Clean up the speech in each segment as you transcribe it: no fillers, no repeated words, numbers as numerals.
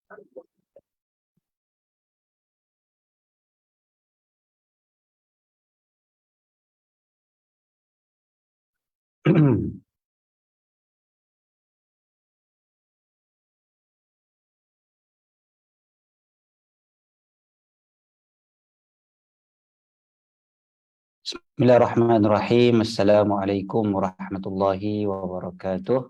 Bismillahirrahmanirrahim. Assalamualaikum warahmatullahi wabarakatuh.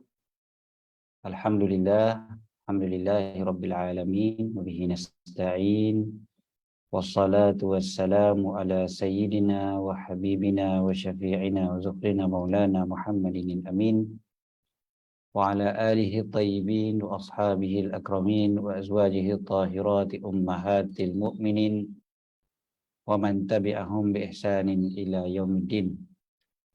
Alhamdulillah, alhamdulillahi rabbil alamin, wa bihi nasta'in. Wassalatu wassalamu ala sayyidina wa habibina wa syafi'ina wa zukrina maulana Muhammadin amin. Wa ala alihi tayyibin wa ashabihi al-akramin wa azwajihi tahirati ummahatil mu'minin wa man tabi'ahum bi ihsanin ila yaumiddin.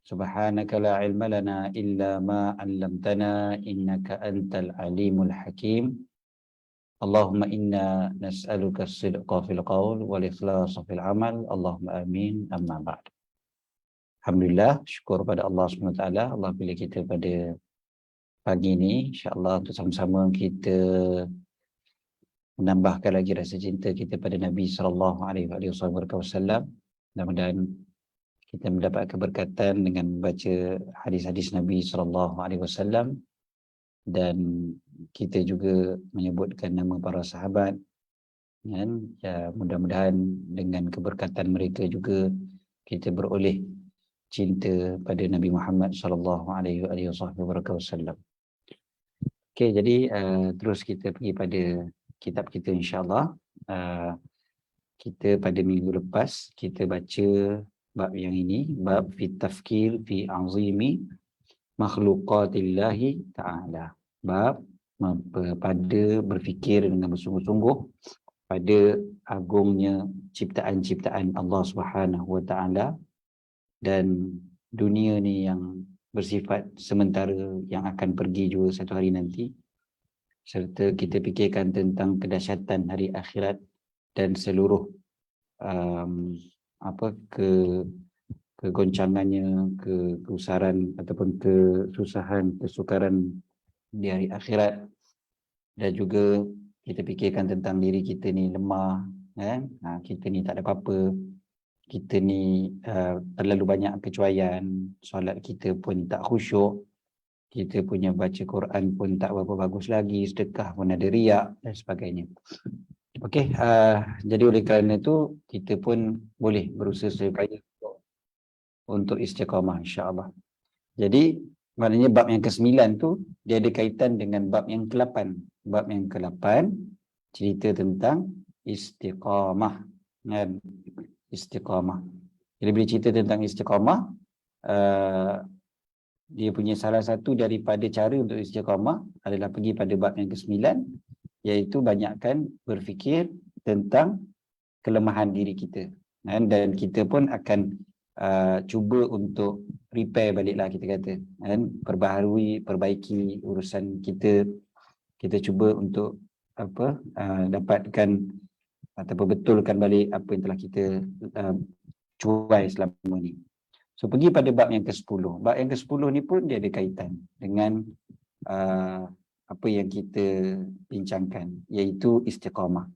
Subhanaka la ilma lana illa ma 'allamtana innaka antal alimul hakim. Allahumma inna nas'aluka as-sidqa fil qaul wal ikhlasa fil amal. Allahumma amin. Amma ba'd. Alhamdulillah, syukur pada Allah SWT. Allah pilih kita pada pagi ini, insya-Allah untuk sama-sama kita menambahkan lagi rasa cinta kita pada Nabi sallallahu alaihi wasallam. Mudah-mudahan kita mendapat keberkatan dengan membaca hadis-hadis Nabi SAW, dan kita juga menyebutkan nama para sahabat, kan? Ya, mudah-mudahan dengan keberkatan mereka juga kita beroleh cinta pada Nabi Muhammad SAW. Okey, jadi terus kita pergi pada kitab kita, insya-Allah. Kita pada minggu lepas kita baca bab yang ini, bab fi tafkir fi azimi makhluqatillahi ta'ala. Bab pada berfikir dengan bersungguh-sungguh pada agungnya ciptaan-ciptaan Allah Subhanahu wa taala, dan dunia ni yang bersifat sementara, yang akan pergi juga satu hari nanti, serta kita fikirkan tentang kedahsyatan hari akhirat dan seluruh kegoncangannya, kegusaran ataupun kesusahan, kesukaran di hari akhirat. Dan juga kita fikirkan tentang diri kita ni lemah, kan? Kita ni tak ada apa-apa, kita ni terlalu banyak kecuaian, solat kita pun tak khusyuk, kita punya baca Quran pun tak berapa bagus lagi, sedekah pun ada riak dan sebagainya. Okey, jadi oleh kerana itu kita pun boleh berusaha supaya untuk istiqamah, insya-Allah. Jadi maknanya bab yang ke-9 tu dia ada kaitan dengan bab yang ke-8. Bab yang ke-8 cerita tentang istiqamah, kan? Istiqamah. Jadi bila cerita tentang istiqamah, dia punya salah satu daripada cara untuk istiqamah adalah pergi pada bab yang ke-9, iaitu banyakkan berfikir tentang kelemahan diri kita, kan? Dan kita pun akan cuba untuk repair baliklah, kita kata, kan? Perbaiki urusan kita. Kita cuba untuk dapatkan atau betulkan balik apa yang telah kita cuai selama ni. So pergi pada bab yang ke-10. Bab yang ke-10 ni pun dia ada kaitan dengan apa yang kita bincangkan, iaitu istiqamah.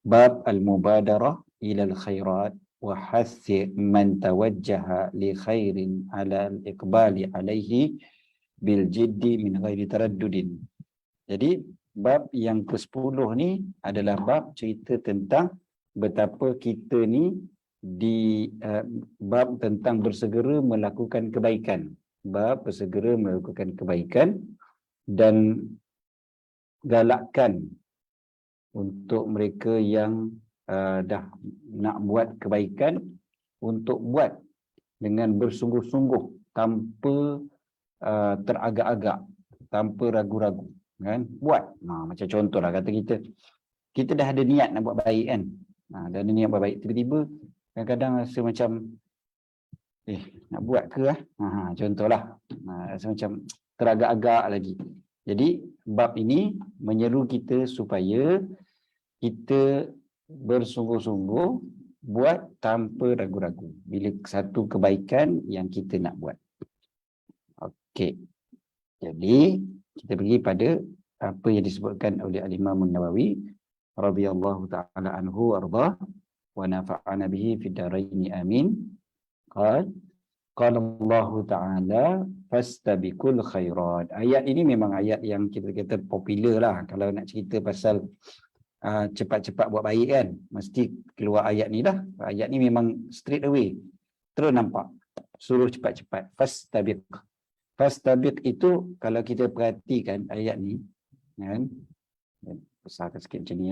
Bab al-mubadarah ila al-khairat wa hathi man tawajjaha li khairin ala al-iqbali alaihi bil jiddi min ghairi taraddudin. Jadi bab yang ke-10 ni adalah bab cerita tentang betapa kita ni bab tentang bersegera melakukan kebaikan. Bab bersegera melakukan kebaikan dan galakkan untuk mereka yang dah nak buat kebaikan untuk buat dengan bersungguh-sungguh, tanpa teragak-agak, tanpa ragu-ragu, kan? Buat. Macam contohlah, kata kita dah ada niat nak buat baik, kan? Dah ada niat buat baik, tiba-tiba kadang-kadang rasa macam nak buat ke lah? Contohlah, rasa macam teragak-agak lagi. Jadi bab ini menyeru kita supaya kita bersungguh-sungguh buat tanpa ragu-ragu bila satu kebaikan yang kita nak buat. Okey. Jadi kita pergi pada apa yang disebutkan oleh Al-Imam An-Nawawi radhiyallahu ta'ala anhu arda wa nafa'ana bihi fid dharain amin. Qala Allah Ta'ala fastabiqul khairat. Ayat ini memang ayat yang kita kata popular lah. Kalau nak cerita pasal cepat-cepat buat baik kan, mesti keluar ayat ni dah. Ayat ni memang straight away terus nampak suruh cepat-cepat. Fastabiq. Fastabiq itu kalau kita perhatikan ayat ni kan, besarkan sikit macam ni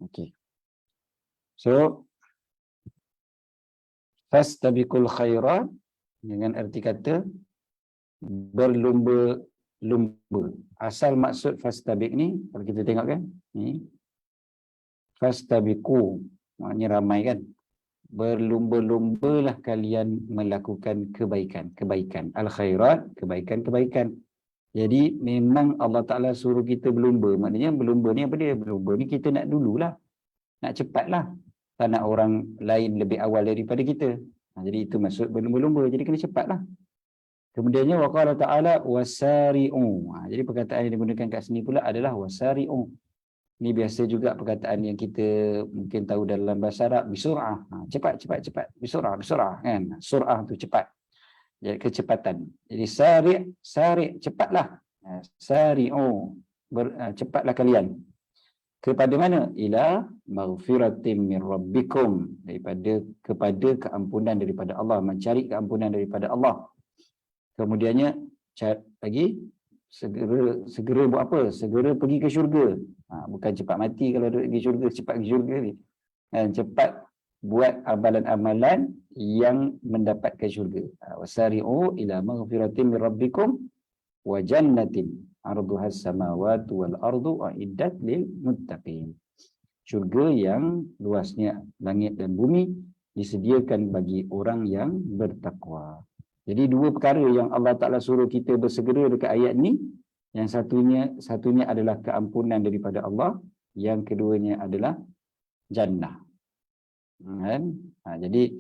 okey. So fastabiqul khairat dengan erti kata berlumba-lumba. Asal maksud fastabiq ni kalau kita tengok kan, ni fastabiqu maknanya ramai kan. Berlumba-lumbalah kalian melakukan kebaikan. Al-khairat, kebaikan-kebaikan. Jadi memang Allah Ta'ala suruh kita berlumba. Maknanya berlumba ni apa dia? Berlumba ni kita nak dululah. Nak cepatlah. Tak nak orang lain lebih awal daripada kita. Jadi itu maksud berlumba-lumba. Jadi kena cepatlah. Kemudiannya waqala ta'ala wasari'u. Jadi perkataan yang digunakan kat sini pula adalah wasari'u. Ini biasa juga perkataan yang kita mungkin tahu dalam bahasa Arab, bisur'ah. Cepat. Bisur'ah kan. Sur'ah tu cepat. Jadi kecepatan. Jadi sari' cepatlah. Sari'u. Cepatlah kalian. Kepada mana? Ila maghfiratin min rabbikum. Kepada keampunan daripada Allah. Mencari keampunan daripada Allah. Kemudiannya lagi segera buat apa? Segera pergi ke syurga. Bukan cepat mati kalau duduk pergi syurga, cepat pergi syurga ni. Cepat buat amalan-amalan yang mendapatkan syurga. Wasari'u ila maghfiratin min rabbikum wa jannatin 'arduhas samawati wal ardu uiddat lil muttaqin. Syurga yang luasnya langit dan bumi disediakan bagi orang yang bertakwa. Jadi dua perkara yang Allah Ta'ala suruh kita bersegera dekat ayat ni. Yang satunya adalah keampunan daripada Allah. Yang keduanya adalah jannah. Jadi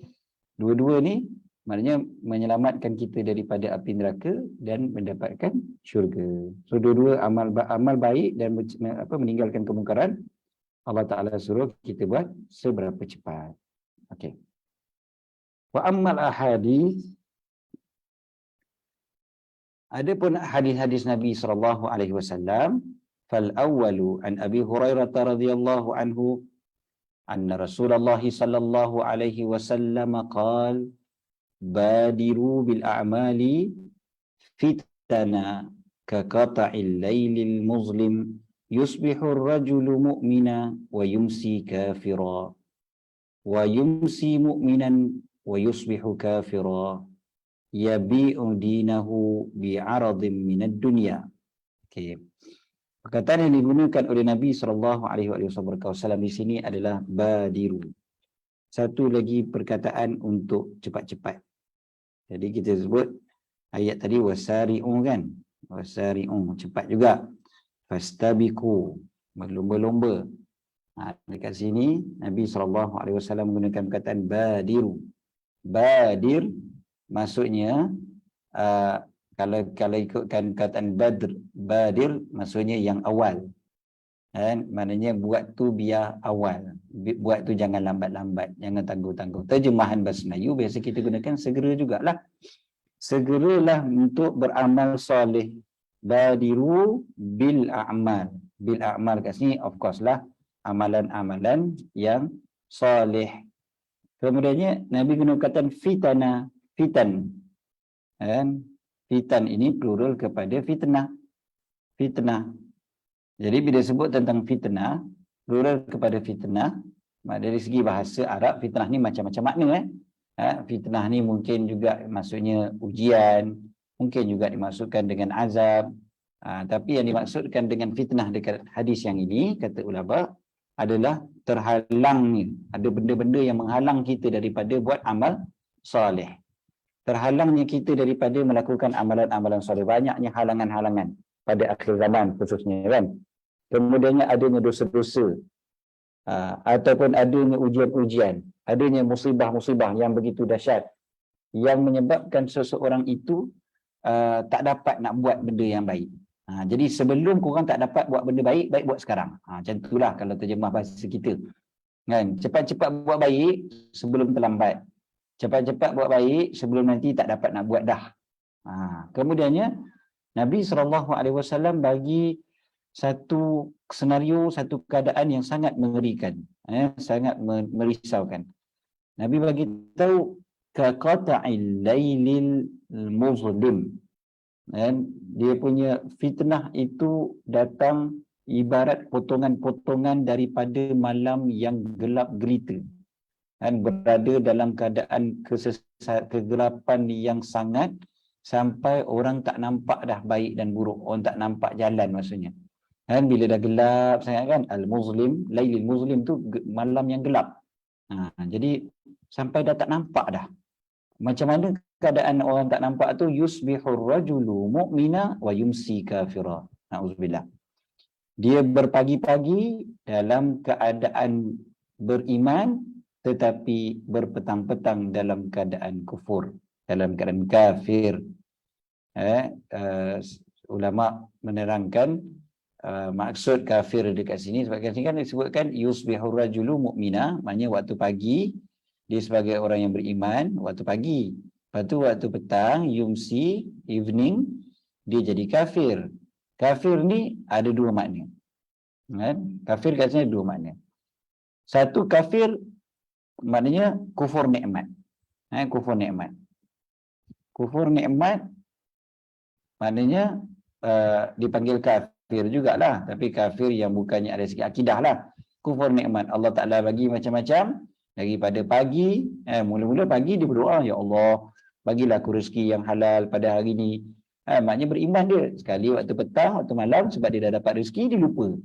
dua-dua ni maknanya menyelamatkan kita daripada api neraka dan mendapatkan syurga. So dua-dua amal baik dan meninggalkan kemungkaran Allah Ta'ala suruh kita buat seberapa cepat. Okey. Wa ammal ahadits, adapun hadis-hadis Nabi SAW, fal awwalu an Abi Hurairah radhiyallahu anhu anna Rasulullah sallallahu alaihi wasallam qala badiru bil a'mali fitana ka qata'il lailil muzlim yusbihu ar-rajulu mu'mina wa yumsi kafira wa yumsi mu'minan wa yusbihu kafira yabi'u dinahu bi'aradin minad dunya. Okey. Perkataan yang digunakan oleh Nabi SAW di sini adalah badiru. Satu lagi perkataan untuk cepat-cepat. Jadi kita sebut ayat tadi wasari'u kan. Wasari'u, cepat juga. Fastabiqu, berlumba-lumba. Dekat sini Nabi SAW menggunakan perkataan badiru. Badir maksudnya kalau ikutkan kataan badir maksudnya yang awal. Maknanya buat tu biar awal. Buat tu jangan lambat-lambat, jangan tangguh-tangguh. Terjemahan bahasa Melayu biasa kita gunakan segera jugalah. Segeralah untuk beramal soleh. Badiru bil a'mal. Bil a'mal kat sini of course lah amalan-amalan yang soleh. Kemudiannya Nabi guna kata fitan. Fitan ini plural kepada fitnah. Fitnah. Jadi bila sebut tentang fitnah, plural kepada fitnah, dari segi bahasa Arab, fitnah ni macam-macam makna. Fitnah ni mungkin juga maksudnya ujian, mungkin juga dimaksudkan dengan azab. Tapi yang dimaksudkan dengan fitnah dekat hadis yang ini, kata ulama, adalah terhalangnya. Ada benda-benda yang menghalang kita daripada buat amal soleh. Terhalangnya kita daripada melakukan amalan-amalan soleh. Banyaknya halangan-halangan pada akhir zaman khususnya kan. Kemudiannya adanya dosa-dosa. Ataupun adanya ujian-ujian. Adanya musibah-musibah yang begitu dahsyat. Yang menyebabkan seseorang itu tak dapat nak buat benda yang baik. Jadi sebelum korang tak dapat buat benda baik, baik buat sekarang. Macam itulah kalau terjemah bahasa kita. Kan? Cepat-cepat buat baik sebelum terlambat. Cepat-cepat buat baik sebelum nanti tak dapat nak buat dah. Kemudiannya Nabi SAW bagi satu senario, satu keadaan yang sangat mengerikan, sangat merisaukan. Nabi bagi tahu kaqata'il lailil muzlim. Dan dia punya fitnah itu datang ibarat potongan-potongan daripada malam yang gelap gelita. Dan berada dalam keadaan kegelapan yang sangat sampai orang tak nampak dah baik dan buruk. Orang tak nampak jalan maksudnya. Dan bila dah gelap sangat kan, al-muzlim, lailil muzlim tu malam yang gelap. Jadi sampai dah tak nampak dah. Macam mana keadaan orang tak nampak tu? Yusbihur rajulu mu'mina wa yumsi kafira. Na'udzubillah. Dia berpagi-pagi dalam keadaan beriman tetapi berpetang-petang dalam keadaan kufur, dalam keadaan kafir. Ulama menerangkan maksud kafir dekat sini, sebab kat sini kan disebutkan yusbihur rajulu mu'mina, maknanya waktu pagi dia sebagai orang yang beriman waktu pagi. Lepas tu waktu petang, yumsi, evening, dia jadi kafir. Kafir ni ada dua makna. Kan? Kafir kat sini ada dua makna. Satu, kafir maknanya kufur nikmat. Kufur nikmat. Kufur nikmat maknanya dipanggil kafir jugalah, tapi kafir yang bukannya ada sikit akidah lah. Kufur nikmat. Allah Ta'ala bagi macam-macam. Daripada pagi, mula-mula pagi dia berdoa, ya Allah, bagilah aku rezeki yang halal pada hari ni. Maknanya beriman dia. Sekali waktu petang, waktu malam, sebab dia dah dapat rezeki, dia lupa.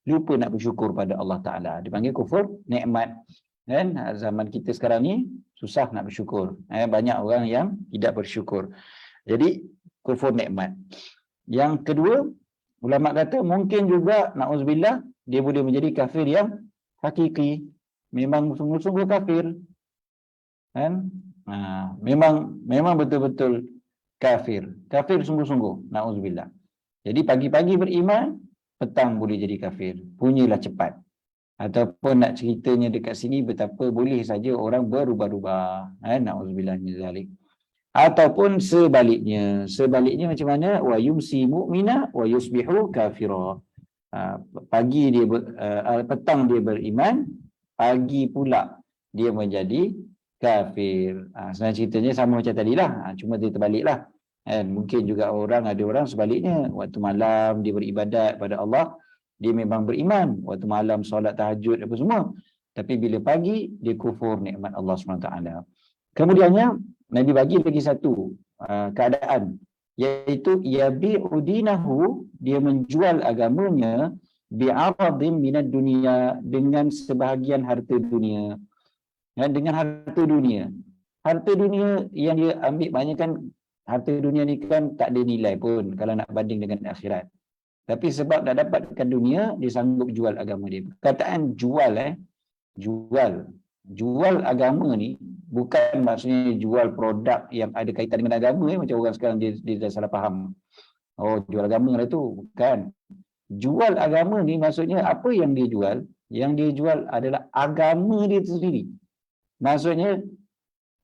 Lupa nak bersyukur pada Allah Ta'ala. Dipanggil kufur nikmat. Kan? Zaman kita sekarang ni, susah nak bersyukur. Banyak orang yang tidak bersyukur. Jadi, kufur nikmat. Yang kedua, ulama kata, mungkin juga, na'udzubillah, dia boleh menjadi kafir yang hakiki. Memang sungguh-sungguh kafir. Kan? Memang betul-betul kafir. Kafir sungguh-sungguh. Na'udzubillah. Jadi pagi-pagi beriman, petang boleh jadi kafir. Punyalah cepat. Ataupun nak ceritanya dekat sini betapa boleh saja orang berubah-ubah. Na'udzubillah min zalik. Ataupun sebaliknya. Sebaliknya macam mana? Wa yumsi mu'mina wa yusbihu kafira. Pagi dia petang dia beriman, pagi pula dia menjadi kafir. Sebenarnya ceritanya sama macam tadilah, cuma dia terbaliklah. Mungkin juga ada orang sebaliknya, waktu malam dia beribadat pada Allah, dia memang beriman, waktu malam solat tahajud apa semua, tapi bila pagi dia kufur nikmat Allah SWT. Kemudiannya Nabi bagi lagi satu keadaan, iaitu yabi'u dinahu, dia menjual agamanya bi'aradin minad dunia, dengan sebahagian harta dunia. Dengan harta dunia. Harta dunia yang dia ambil banyak kan, harta dunia ni kan tak ada nilai pun kalau nak banding dengan akhirat. Tapi sebab dah dapatkan dunia, dia sanggup jual agama dia. Perkataan jual, jual agama ni bukan maksudnya jual produk yang ada kaitan dengan agama, macam orang sekarang dia dah salah faham. Oh, jual agama lah tu. Bukan. Jual agama ni maksudnya apa yang dia jual? Yang dia jual adalah agama dia sendiri. Maksudnya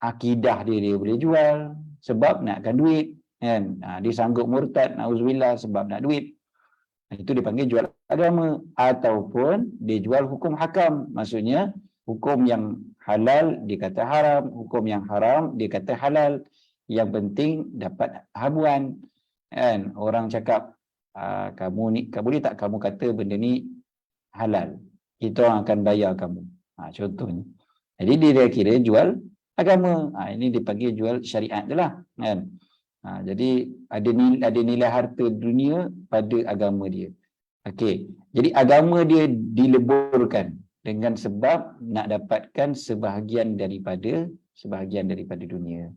akidah dia boleh jual sebab nakkan duit, kan? Dia sanggup murtad, na'udzubillah, sebab nak duit. Itu dipanggil jual agama. Ataupun dia jual hukum hakam. Maksudnya hukum yang halal dia kata haram, hukum yang haram dia kata halal. Yang penting dapat habuan. Kan? Orang cakap, kamu ni, boleh tak kamu kata benda ni halal? Kita orang akan bayar kamu. Contohnya. Jadi dia kira jual agama. Ini dipanggil jual syariat je lah. Kan? Jadi ada nilai harta dunia pada agama dia. Okey. Jadi agama dia dileburkan dengan sebab nak dapatkan sebahagian daripada dunia.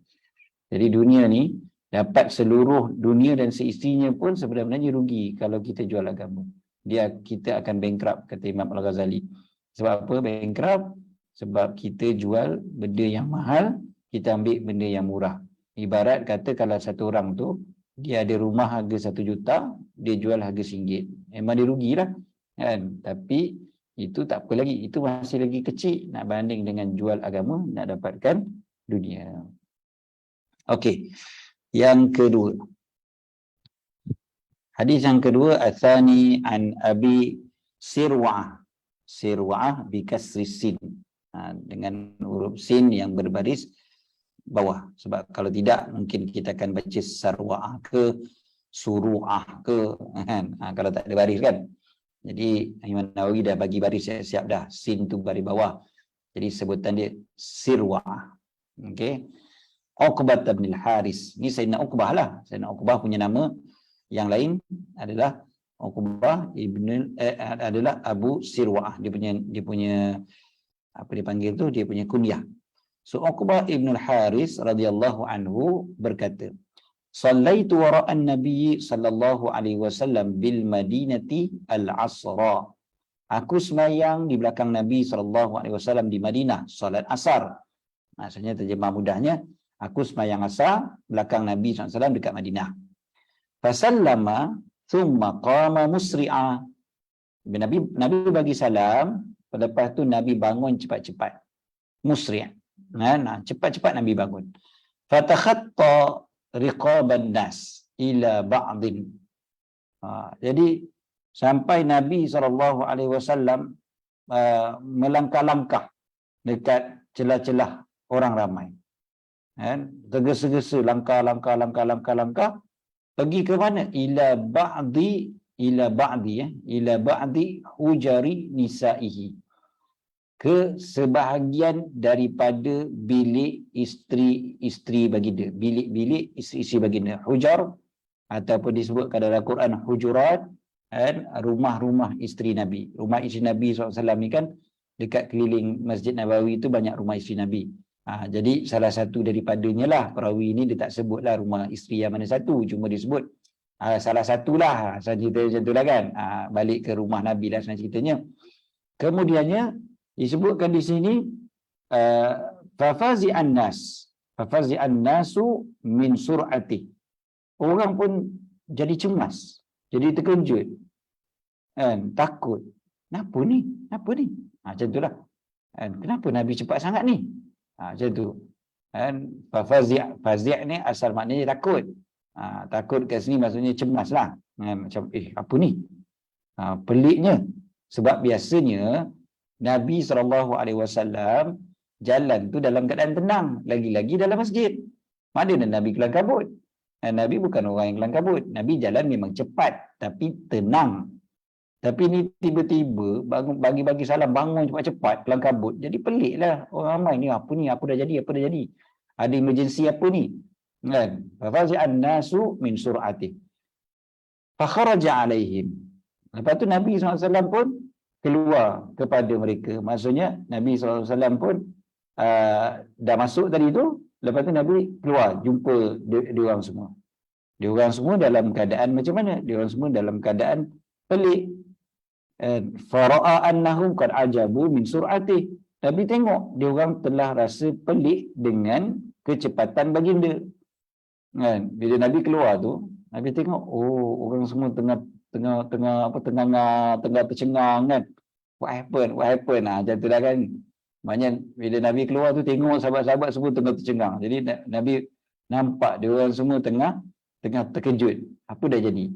Jadi dunia ni dapat seluruh dunia dan seisinya pun sebenarnya rugi kalau kita jual agama. Kita akan bankrupt, kata Imam Al-Ghazali. Sebab apa bankrupt? Sebab kita jual benda yang mahal, kita ambil benda yang murah. Ibarat kata kalau satu orang tu dia ada rumah harga 1 juta, dia jual harga RM1. Memang dia rugilah, kan? Tapi itu tak apa lagi, itu masih lagi kecil nak banding dengan jual agama nak dapatkan dunia. Okey. Yang kedua. Hadis yang kedua, atsani an Abi Sirwa'ah. Sirwa'ah bi kasri sin. Dengan huruf sin yang berbaris bawah. Sebab kalau tidak mungkin kita akan baca Sarwa'ah ke Suru'ah ke, kan? Kalau tak ada baris kan. Jadi Imam Nawawi dah bagi baris siap-siap dah. Sin tu baris bawah. Jadi sebutan dia Sirwa'ah. Okey. Uqbah bin Haris. Ni Sayyidina Uqbah lah. Sayyidina Uqbah punya nama yang lain adalah Uqbah adalah Abu Sirwa'ah. Dia punya apa dia panggil tu, dia punya kunyah. So Uqbah ibn al-Haris radhiyallahu anhu berkata, "Sallaitu wara'an Nabi sallallahu alaihi wasallam bil Madinati al-Asra." Aku sembahyang di belakang Nabi sallallahu alaihi wasallam di Madinah, solat asar. Maksudnya terjemah mudahnya, aku sembahyang asar belakang Nabi sallallahu alaihi wasallam dekat Madinah. Fasallama thumma qama musri'a. Nabi bagi salam, lepas tu Nabi bangun cepat-cepat. Musri'. Cepat-cepat Nabi bangun. Fatakhatta riqaban nas ila ba'din. Jadi sampai Nabi SAW melangkah-langkah dekat celah-celah orang ramai. Tergesa-gesa langkah pergi ke mana? Ila ba'di hujari nisaihi, ke sebahagian daripada bilik isteri baginda, bilik-bilik isteri baginda. Hujar ataupun disebut pada dalam Quran hujurat, rumah-rumah isteri Nabi. Rumah isteri Nabi SAW ni kan dekat keliling Masjid Nabawi itu banyak rumah isteri Nabi. Jadi salah satu daripadanya lah, perawi ni dia tak sebutlah rumah isteri yang mana satu, cuma disebut salah satulah, cerita macam tu lah kan. Balik ke rumah Nabi lah sebenarnya ceritanya. Kemudiannya disebutkan di sini fafazi'an nasu min sur'ati. Orang pun jadi cemas, jadi terkejut, takut. Kenapa ni? Macam itulah. Kenapa Nabi cepat sangat ni? Macam tu. Fazi' ni asal maknanya takut. Takut kat sini maksudnya cemas lah. Macam apa ni? Peliknya. Sebab biasanya Nabi SAW jalan tu dalam keadaan tenang. Lagi-lagi dalam masjid. Mana Nabi kelang kabut? Nabi bukan orang yang kelang kabut. Nabi jalan memang cepat. Tapi tenang. Tapi ni tiba-tiba bagi salam bangun cepat-cepat kelang kabut. Jadi pelik lah. Orang ramai ni apa ni? Apa dah jadi? Ada emergency apa ni? Kan? Fafazi'an nasu min sur'ati. Fakharaja alaihim. Lepas tu Nabi SAW pun keluar kepada mereka. Maksudnya Nabi SAW pun dah masuk tadi tu. Lepas tu Nabi keluar jumpa diorang semua. Diorang semua dalam keadaan macam mana? Diorang semua dalam keadaan pelik. Fara'a annahum qad ajabu min sur'ati. Nabi tengok diorang telah rasa pelik dengan kecepatan baginda. Kan? Bila Nabi keluar tu, Nabi tengok, orang semua tengah tercengang kan. What happened? Macam tu lah kan. Maknanya bila Nabi keluar tu tengok sahabat-sahabat semua tengah tercengang. Jadi Nabi nampak dia orang semua tengah terkejut. Apa dah jadi?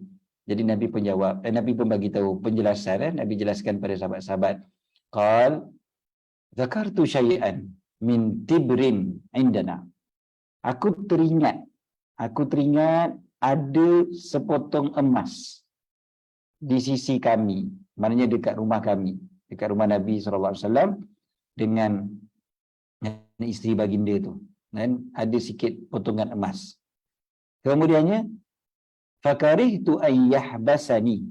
Jadi Nabi pun jawab, Nabi pun bagi tahu penjelasan. Nabi jelaskan pada sahabat-sahabat. Qal zakartu syai'an min tibrin indana. Aku teringat ada sepotong emas di sisi kami, maknanya dekat rumah kami, dekat rumah Nabi SAW dengan isteri baginda tu, dan ada sikit potongan emas. Kemudiannya fakarihtu ayyahbasani,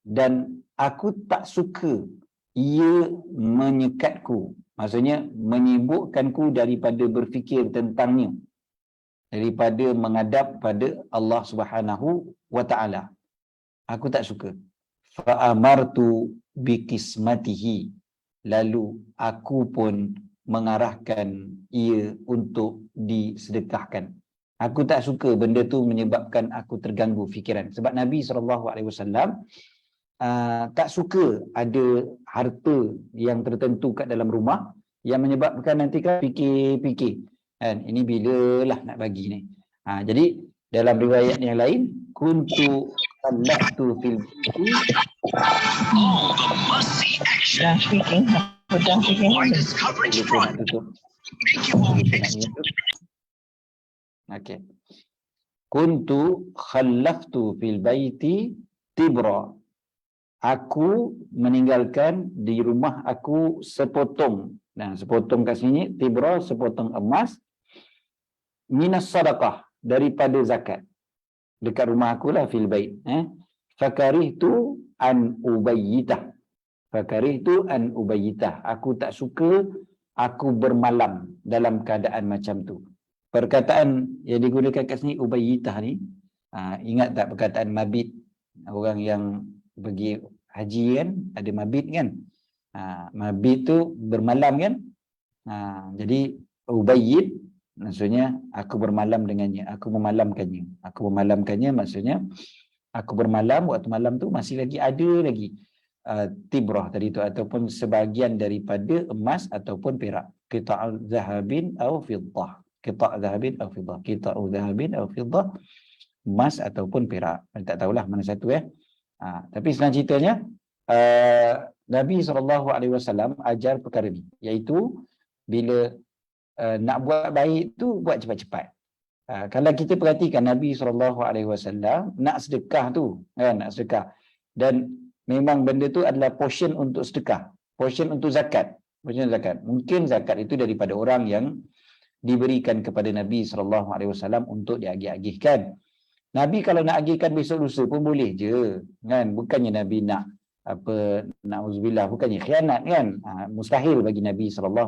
dan aku tak suka ia menyekatku, maksudnya menyibukkanku daripada berfikir tentangnya, daripada menghadap pada Allah Subhanahu wa taala. Aku tak suka. Fa amartu biqismatihi, lalu aku pun mengarahkan ia untuk disedekahkan. Aku tak suka benda tu menyebabkan aku terganggu fikiran. Sebab Nabi SAW tak suka ada harta yang tertentu kat dalam rumah yang menyebabkan nanti kan fikir-fikir. Kan? Ini bilalah nak bagi ni. Jadi dalam riwayat yang lain, kuntu qallaftu fil baiti. Sedang speaking. Lupa nak tutup. Okey. Kuntu khallaftu fil baiti tibra. Aku meninggalkan di rumah aku sepotong. Nah, sepotong kat sini tibra, sepotong emas, minas sadaqah, daripada zakat. Dekat rumah aku lah fil bait. Fakarihtu an ubayyitah. Fakarihtu an ubayyitah. Aku tak suka aku bermalam dalam keadaan macam tu. Perkataan yang digunakan kat sini ubayyitah ni, ingat tak perkataan mabit? Orang yang pergi haji kan, ada mabit kan? Mabit tu bermalam kan? Jadi ubayyit maksudnya aku bermalam dengannya, aku memalamkannya. Aku memalamkannya maksudnya aku bermalam, waktu malam tu masih lagi ada lagi tibrah tadi tu, ataupun sebahagian daripada emas ataupun perak. Qita'u zahabin au fiddah. Qita' zahabin au fiddah. Qita'u zahabin au fiddah, emas ataupun perak. Tak tahulah mana satu tapi senang ceritanya Nabi SAW ajar perkara ni, iaitu bila nak buat baik tu buat cepat-cepat. Kalau kita perhatikan Nabi SAW nak sedekah tu kan, nak sedekah, dan memang benda tu adalah portion untuk sedekah, portion untuk zakat, portion zakat. Mungkin zakat itu daripada orang yang diberikan kepada Nabi SAW untuk diagih-agihkan. Nabi kalau nak agihkan besok lusa pun boleh je kan, bukannya Nabi nak na'udzubillah, bukannya khianat kan. Mustahil bagi Nabi SAW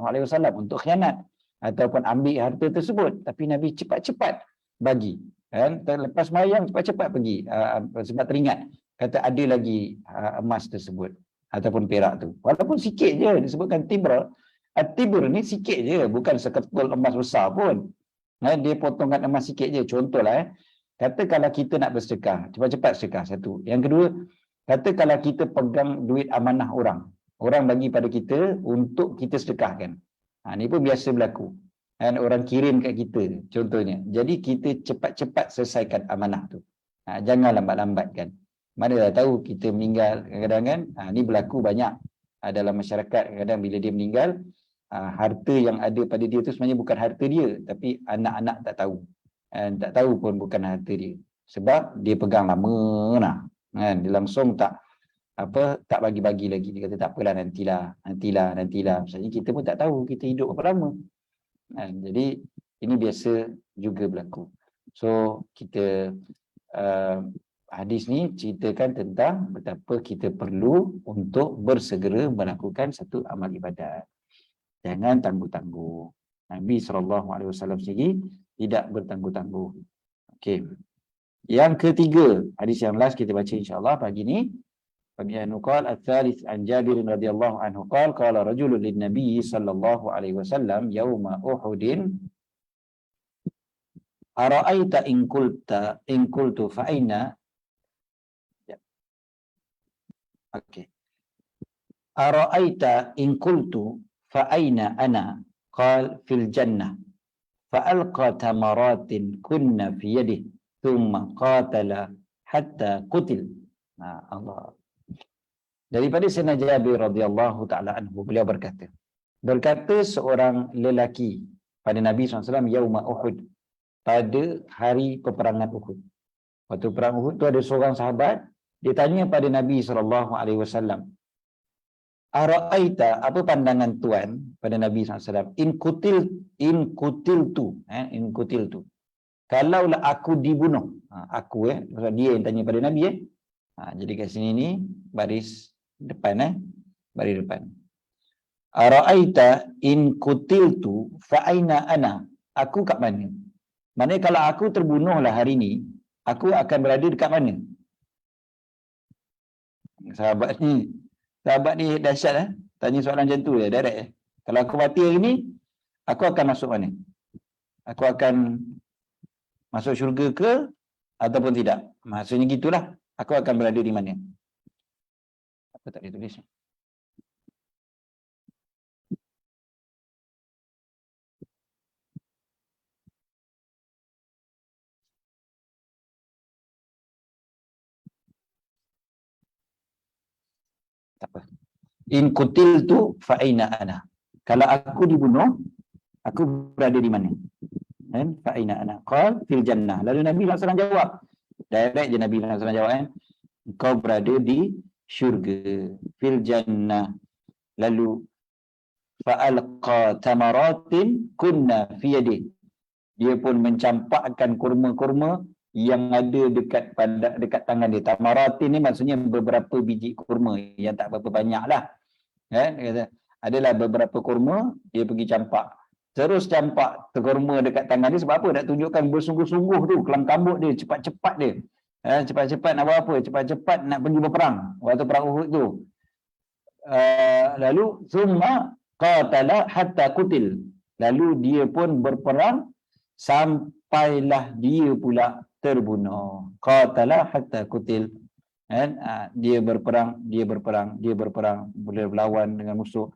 untuk khianat ataupun ambil harta tersebut, tapi Nabi cepat-cepat bagi kan. Lepas sembahyang cepat-cepat pergi, sebab teringat kata ada lagi emas tersebut ataupun perak tu, walaupun sikit je disebutkan tibra. Tibr ni sikit je, bukan seketul emas besar pun. Dia potongkan emas sikit je. Contohlah kata kalau kita nak bersedekah, cepat-cepat sedekah, satu. Yang kedua, kata kalau kita pegang duit amanah orang, orang bagi pada kita untuk kita sedekahkan. Ni pun biasa berlaku. Dan orang kirim kat kita contohnya. Jadi kita cepat-cepat selesaikan amanah tu. Jangan lambat-lambat kan. Mana dah tahu kita meninggal kadang-kadang kan. Ni berlaku banyak dalam masyarakat. Kadang-kadang bila dia meninggal, harta yang ada pada dia tu sebenarnya bukan harta dia, tapi anak-anak tak tahu. Tak tahu pun bukan harta dia. Sebab dia pegang lama lah. Kan? Dia langsung tak bagi-bagi lagi. Dia kata tak apalah, nantilah. Maksudnya kita pun tak tahu kita hidup berapa lama. Jadi ini biasa juga berlaku. So kita hadis ni ceritakan tentang betapa kita perlu untuk bersegera melakukan satu amal ibadat. Jangan tangguh-tangguh. Nabi SAW sendiri tidak bertangguh-tangguh. Okey. Yang ketiga, hadis yang last kita baca insya-Allah pagi ni. Fabi'anu qala ats-tsalits an Jabir radhiyallahu anhu qala rajulun lin-nabi sallallahu alaihi wasallam yauma Uhudin ara'aita in qultu fa aina. Okey. Ara'aita in qultu fa aina ana qala fil jannah fa alqa tamaratin kunna fi yadihi thumma qatala hatta qutil. Allah. Daripada Sayyidina Jabir radhiyallahu taala anhu, beliau berkata seorang lelaki pada Nabi SAW yauma Uhud, pada hari peperangan Uhud. Waktu perang Uhud tu ada seorang sahabat, dia tanya pada Nabi SAW, ara'aita, apa pandangan tuan pada Nabi SAW, in kutil tu, kalaulah aku dibunuh. Aku dia yang tanya pada Nabi jadi kat sini ni baris depan baris depan. Ara'aita in kutiltu fa aina ana, aku kat mana? Maknanya kalau aku terbunuhlah hari ni, aku akan berada dekat mana? Sahabat ni dahsyat tanya soalan macam tu direct Kalau aku mati hari ni, aku akan masuk mana? Aku akan masuk syurga ke ataupun tidak. Maksudnya gitulah, aku akan berada di mana. Apa tak ditulis? Tak apa. In qutiltu fa aina ana. Kalau aku dibunuh, aku berada di mana? Kan? Fa aina ana? Qal fil jannah. Lalu Nabi SAW jawab. Direct je Nabi SAW jawab kan. Kau berada di syurga. Fil jannah. Lalu fa'alqa tamaratin kunna fi yadi. Dia pun mencampakkan kurma-kurma yang ada dekat tangan dia. Tamaratin ni maksudnya beberapa biji kurma yang tak berapa banyak lah. Kan? Dia kata, adalah beberapa kurma, dia pergi campak. Terus campak kurma dekat tangan dia sebab apa? Nak tunjukkan bersungguh-sungguh tu, kelam kambut dia, cepat-cepat dia. Cepat-cepat nak buat apa? Cepat-cepat nak pergi berperang. Waktu perang Uhud tu. Lalu summa qatala hatta qutil. Lalu dia pun berperang sampailah dia pula terbunuh. Qatala hatta qutil. Kan? Dia berperang, boleh berlawan dengan musuh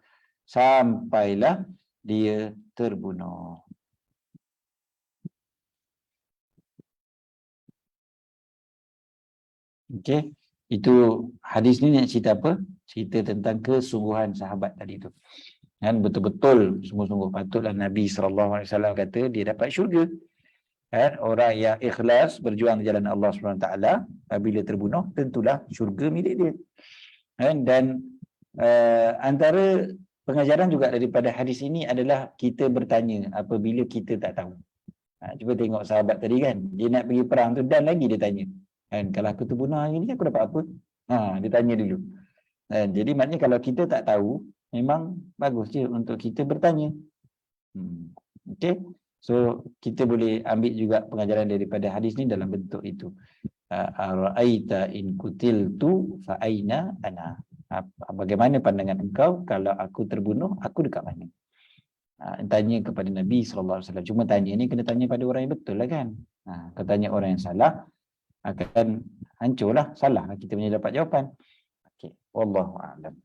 sampailah dia terbunuh. Okey, itu hadis ni nak cerita apa? Cerita tentang kesungguhan sahabat tadi tu. Kan, betul-betul sungguh-sungguh patutlah Nabi SAW kata dia dapat syurga. Kan, orang yang ikhlas berjuang di jalan Allah SWT apabila terbunuh tentulah syurga milik dia. Kan, dan antara pengajaran juga daripada hadis ini adalah kita bertanya apabila kita tak tahu. Cuba tengok sahabat tadi kan, dia nak pergi perang tu dan lagi dia tanya. Kan, kalau aku terbunuh hari ni aku dapat apa? Dia tanya dulu. Jadi maknanya kalau kita tak tahu, memang bagus je untuk kita bertanya. Okey. So kita boleh ambil juga pengajaran daripada hadis ni dalam bentuk itu. Ara'aita in qutiltu fa aina ana. Bagaimana pandangan engkau kalau aku terbunuh, aku dekat mana? Tanya kepada Nabi SAW. Cuma tanya ni kena tanya pada orang yang betul lah kan. Kalau tanya orang yang salah, akan hancurlah, salah kita punya dapat jawapan. Okey, wallahu a'lam.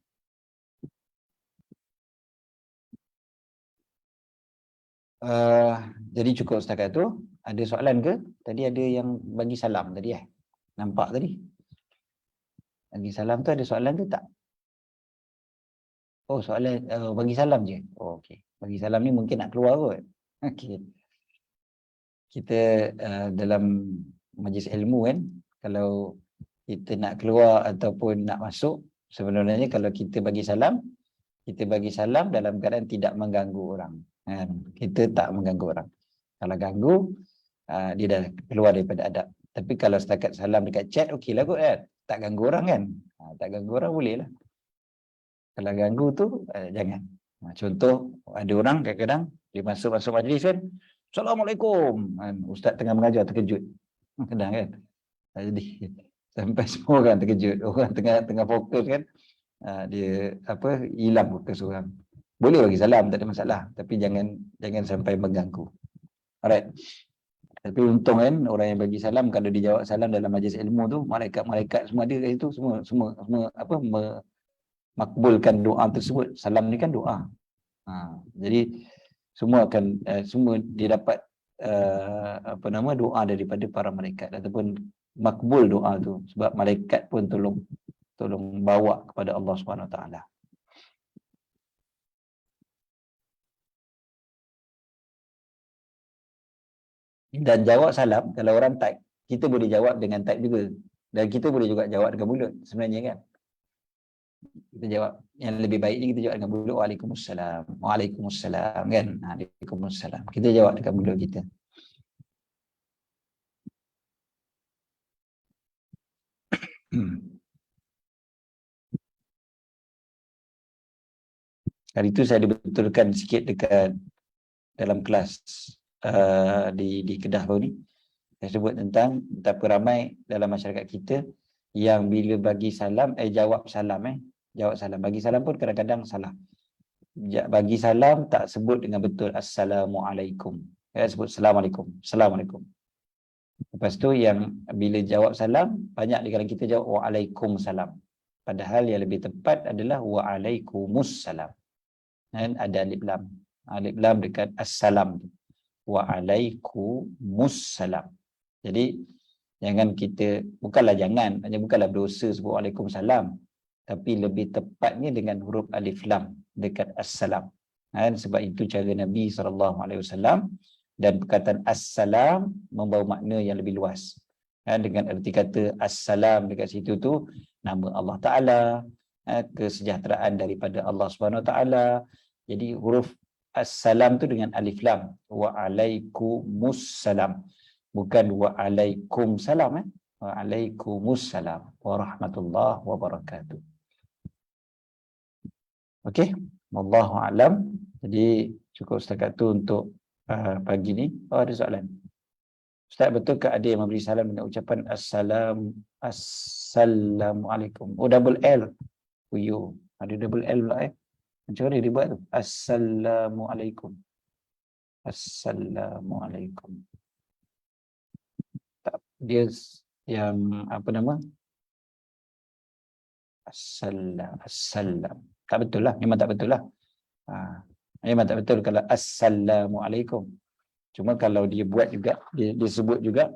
Jadi cukup setakat tu. Ada soalan ke? Tadi ada yang bagi salam tadi nampak tadi. Bagi salam tu ada soalan tu tak? Oh, soalan bagi salam je. Oh, okey. Bagi salam ni mungkin nak keluar kot. Okey. Kita dalam majlis ilmu kan, kalau kita nak keluar ataupun nak masuk, sebenarnya kalau kita bagi salam dalam keadaan tidak mengganggu orang. Kita tak mengganggu orang. Kalau ganggu, dia dah keluar daripada adab. Tapi kalau setakat salam dekat chat, okeylah kot kan. Tak ganggu orang kan. Tak ganggu orang boleh lah. Kalau ganggu tu, jangan. Contoh, ada orang kadang-kadang dia masuk majlis kan, Assalamualaikum. Ustaz tengah mengajar terkejut. Kadang kan. Jadi sampai semua orang terkejut. Orang tengah fokus kan. Dia hilang fokus orang. Boleh bagi salam, tak ada masalah. Tapi jangan sampai mengganggu. Alright. Tapi untung kan orang yang bagi salam, kalau dijawab salam dalam majlis ilmu tu, malaikat semua ada kat situ, semua makbulkan doa tersebut. Salam ni kan doa. Jadi semua akan semua dia dapat doa daripada para malaikat ataupun makbul doa tu sebab malaikat pun tolong bawa kepada Allah Subhanahu Wa Taala. Dan jawab salam kalau orang type, kita boleh jawab dengan type juga, dan kita boleh juga jawab dengan mulut sebenarnya kan. Kita jawab yang lebih baik ni kita jawab dengan mulut, Waalaikumsalam kan. Waalaikumsalam. Kita jawab dengan mulut kita. Hari itu saya dibetulkan sikit dekat dalam kelas di Kedah baru ni. Saya sebut tentang betapa ramai dalam masyarakat kita yang bila bagi salam, jawab salam. Bagi salam pun kadang-kadang salah. Bagi salam tak sebut dengan betul Assalamualaikum. Sebut Assalamualaikum. Assalamualaikum. Lepas tu yang bila jawab salam, banyak di kalangan kita jawab waalaikumsalam. Padahal yang lebih tepat adalah waalaikumsalam. Dan ada alif lam. Alif lam dekat assalam. Waalaikumsalam. Jadi jangan kita, bukanlah berdosa sebut waalaikumsalam, tapi lebih tepatnya dengan huruf alif lam dekat assalam. Sebab itu cara Nabi SAW, dan perkataan assalam membawa makna yang lebih luas. Dengan erti kata assalam dekat situ tu nama Allah Ta'ala, kesejahteraan daripada Allah Subhanahu Wa Ta'ala. Jadi huruf assalam tu dengan alif lam, waalaikumsalam, bukan waalaikumsalam. Waalaikumsalam warahmatullahi wabarakatuh. Okey, wallahu alam. Jadi cukup setakat tu untuk pagi ni. Oh, ada soalan. Ustaz, betulkah ada yang memberi salam dengan ucapan assalamualaikum? Oh, double L. Uyo, ada double L pula Macam mana dia buat tu? Assalamualaikum. Assalamualaikum. Tak, dia yang apa nama? Assalam. Tak betul lah. Memang tak betul lah. Memang tak betul kalau assalamualaikum. Cuma kalau dia buat juga, dia sebut juga,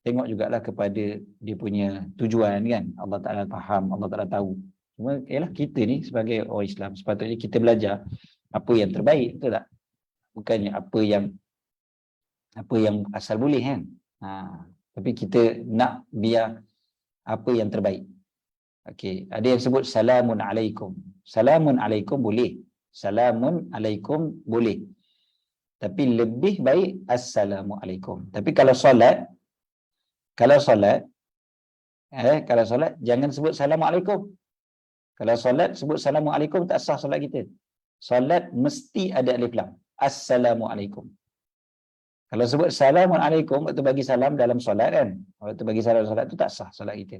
tengok jugalah kepada dia punya tujuan kan. Allah Ta'ala faham, Allah Ta'ala tahu. Cuma ialah kita ni sebagai orang Islam, sepatutnya kita belajar apa yang terbaik, betul tak? Bukannya apa yang asal boleh kan. Tapi kita nak biar apa yang terbaik. Okey, ada yang sebut salamun alaikum. Salamun alaikum boleh. Salamun alaikum boleh. Tapi lebih baik assalamualaikum. Tapi kalau solat jangan sebut assalamualaikum. Kalau solat sebut assalamualaikum, tak sah solat kita. Solat mesti ada alif lam. Assalamualaikum. Kalau sebut assalamualaikum waktu bagi salam dalam solat kan. Waktu bagi salam solat tu tak sah solat kita.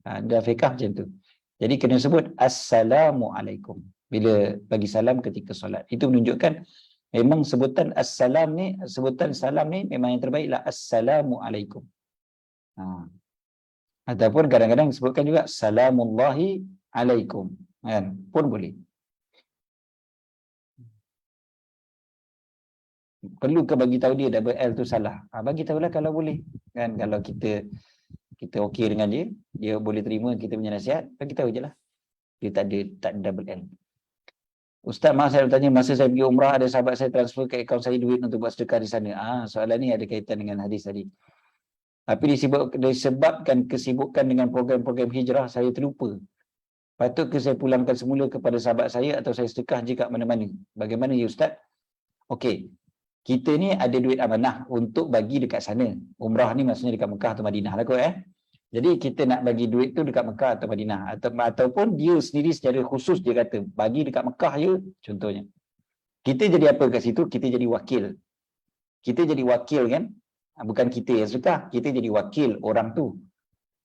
Ada fiqh macam tu. Jadi kena sebut assalamualaikum bila bagi salam ketika solat. Itu menunjukkan memang sebutan salam ni memang yang terbaiklah, assalamualaikum. Ataupun kadang-kadang disebutkan juga salamullahi alaikum, kan? Pun boleh. Perlu ke bagi tahu dia double L tu salah? Bagi tahulah kalau boleh. Kan kalau kita okey dengan dia boleh terima kita punya nasihat, bagi tahu jelah. Dia tak ada double L. Ustaz, maaf saya bertanya, masa saya pergi umrah ada sahabat saya transfer ke akaun saya duit untuk buat sedekah di sana. Soalan ni ada kaitan dengan hadis tadi. Tapi disebabkan kesibukan dengan program-program hijrah, saya terlupa. Patut ke saya pulangkan semula kepada sahabat saya atau saya sedekah jika mana-mana? Bagaimana ya Ustaz? Okey. Kita ni ada duit amanah untuk bagi dekat sana. Umrah ni maksudnya dekat Mekah atau Madinah lah kot. Jadi kita nak bagi duit tu dekat Mekah atau Madinah. Ataupun dia sendiri secara khusus dia kata, bagi dekat Mekah je, contohnya. Kita jadi apa kat situ? Kita jadi wakil. Kita jadi wakil kan? Bukan kita yang sedekah, kita jadi wakil orang tu.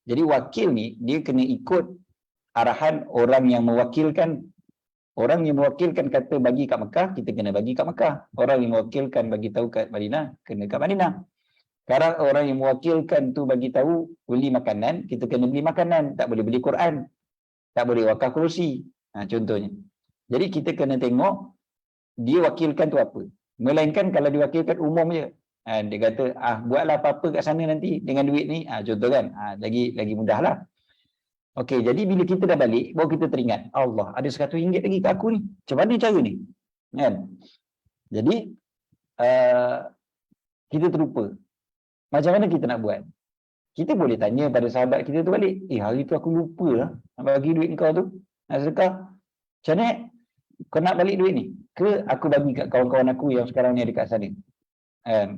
Jadi wakil ni, dia kena ikut arahan orang yang mewakilkan. Orang yang mewakilkan kata bagi kat Mekah, kita kena bagi kat Mekah. Orang yang mewakilkan bagi tahu kat Madinah, kena kat Madinah. Sekarang orang yang mewakilkan tu bagi tahu beli makanan, kita kena beli makanan. Tak boleh beli Quran. Tak boleh wakaf kerusi. Contohnya. Jadi kita kena tengok dia wakilkan tu apa. Melainkan kalau diwakilkan umum je. Dia kata, buatlah apa-apa kat sana nanti dengan duit ni. Contoh kan. Lagi mudahlah. Okey, jadi bila kita dah balik, baru kita teringat, Allah, ada RM100 lagi kat aku ni. Macam mana cara ni? Kan? Jadi, kita terlupa. Macam mana kita nak buat? Kita boleh tanya pada sahabat kita tu balik, hari tu aku lupa lah nak bagi duit kau tu. Nak sedekah. Macam mana? Kau nak balik duit ni? Ke aku bagi kat kawan-kawan aku yang sekarang ni ada kat sana?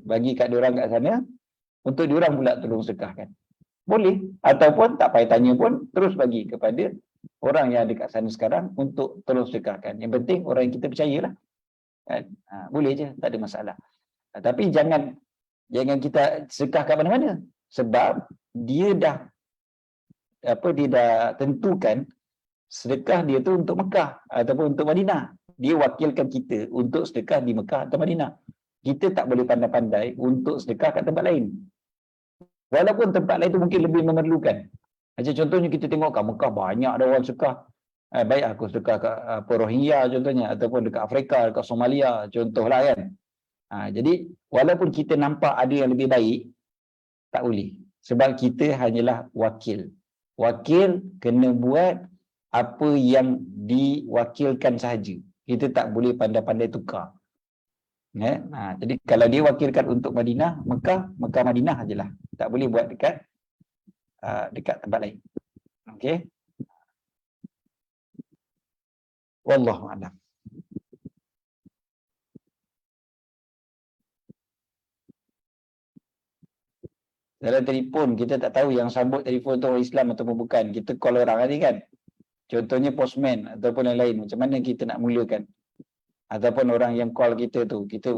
Bagi kat diorang kat sana, untuk diorang pula tolong sedekahkan. Boleh. Ataupun tak payah tanya pun, terus bagi kepada orang yang ada kat sana sekarang untuk tolong sedekahkan. Yang penting orang yang kita percayalah. Kan? Boleh je, tak ada masalah. Tapi jangan kita sedekah kat mana-mana. Sebab dia dah tentukan sedekah dia tu untuk Mekah ataupun untuk Madinah. Dia wakilkan kita untuk sedekah di Mekah atau Madinah. Kita tak boleh pandai-pandai untuk sedekah kat tempat lain. Walaupun tempat lain tu mungkin lebih memerlukan. Macam contohnya kita tengok kat Mekah banyak ada orang sedekah. Baik aku sedekah kat Rohingya contohnya, ataupun dekat Afrika, dekat Somalia contohlah kan. Jadi walaupun kita nampak ada yang lebih baik, tak boleh. Sebab kita hanyalah wakil. Wakil kena buat apa yang diwakilkan sahaja. Kita tak boleh pandai-pandai tukar. Jadi kalau dia wakilkan untuk Madinah, Mekah Madinah ajalah. Tak boleh buat dekat tempat lain. Okey. Wallahu a'lam. Dalam telefon kita tak tahu yang sambut telefon tu orang Islam ataupun bukan. Kita call orang tadi kan. Contohnya postman ataupun yang lain. Macam mana kita nak mulakan? Ataupun orang yang call kita tu, kita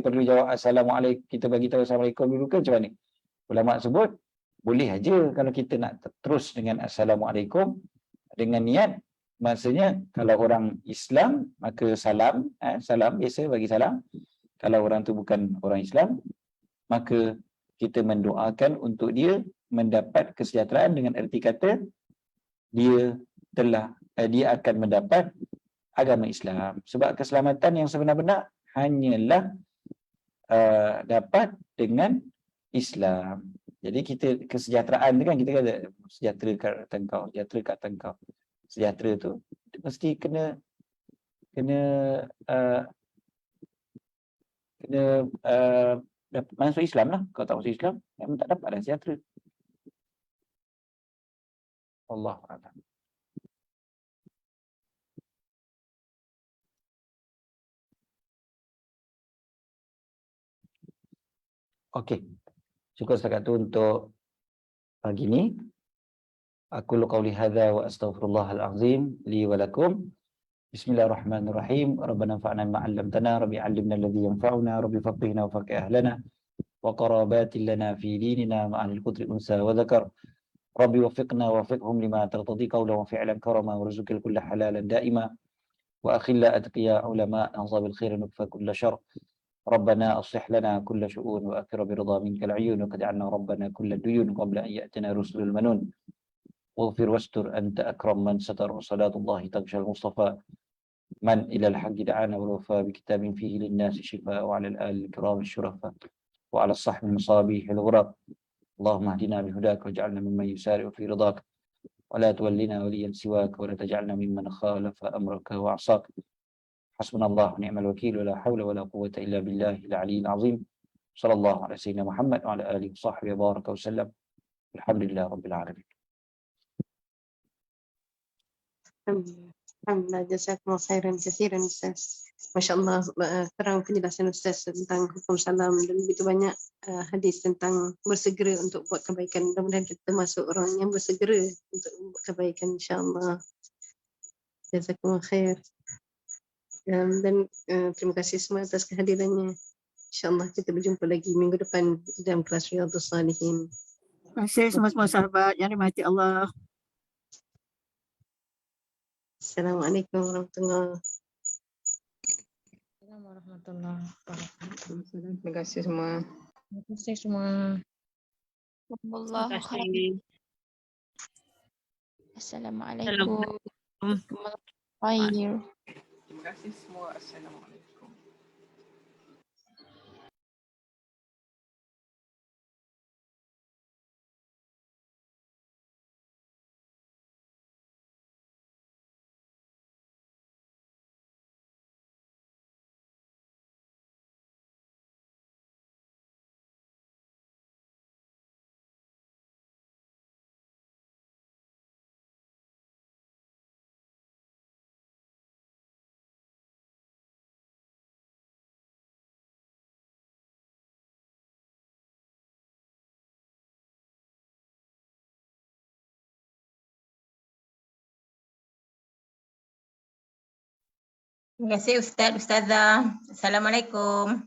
perlu jawab assalamualaikum, kita bagi tahu assalamualaikum dulu ke macam mana? Ulama sebut boleh aja kalau kita nak terus dengan assalamualaikum dengan niat, maksudnya kalau orang Islam maka salam, salam biasa bagi salam. Kalau orang tu bukan orang Islam, maka kita mendoakan untuk dia mendapat kesejahteraan dengan erti kata dia akan mendapat agama Islam. Sebab keselamatan yang sebenar-benar hanyalah dapat dengan Islam. Jadi kita kesejahteraan tu kan kita kata sejahtera kat engkau, sejahtera kat engkau. Sejahtera tu mesti kena masuk Islam lah. Kalau tak masuk Islam, memang tak dapat dah sejahtera. Allah a'lam. Okey. Cukup setakat tu untuk pagi ni. Aku qauli hadza wa astaghfirullahal azim li wa lakum. Bismillahirrahmanirrahim. Rabbana anfa'na bima 'allamtana, rabbi 'allimna alladhi yanfa'una, rabbi faqihna wa faqih ahlana wa qarabatin lana fi dinina ma'al qudri unsa wa dzakar. Rabbi waffiqna waffiqhum lima tartadi qawlan wa fi'lan karama warzuqil kulla halalan da'ima wa akhilla atqiya ulama ansabil khairin wa kulla syarr. ربنا أصلح لنا كل شؤون وأكثر برضا منك العيون وقد عنا ربنا كل الديون قبل أن يأتنا رسل المنون واغفر واستر أنت أكرم من ستر وصلاة الله تغشى المصطفى من إلى الحق دعانا والوفاء بكتاب فيه للناس شفاء وعلى الآل الكرام الشرفاء وعلى الصحب المصابيح الغراب اللهم اهدنا بهداك واجعلنا ممن يسارع في رضاك ولا تولنا وليا سواك ولا تجعلنا ممن خالف أمرك وعصاك حسبنا الله ونعم الوكيل ولا حول ولا قوة إلا بالله العلي العظيم صلى الله على سيدنا محمد وعلى آله وصحبه وبارك وسلم الحمد لله رب العالمين. Alhamdulillah, jazakumullah khairan katsiran Ustaz. Masya-Allah, terang penjelasan Ustaz tentang hukum salam dan begitu banyak hadis tentang bersegera untuk buat kebaikan. Mudah-mudahan kita termasuk orang yang bersegera untuk buat kebaikan insya-Allah. Jazakumullah khair. Dan terima kasih semua atas kehadirannya. InsyaAllah kita berjumpa lagi minggu depan dalam kelas Riyadhus Salihin. Terima kasih semua sahabat yang dirahmati Allah. Assalamualaikum warahmatullahi wabarakatuh. Assalamualaikum warahmatullahi wabarakatuh. Terima kasih semua. Terima kasih semua. Wallahu khair. Assalamualaikum warahmatullahi wabarakatuh. Terima kasih semua. Assalamualaikum. Terima kasih Ustaz, Ustazah. Assalamualaikum.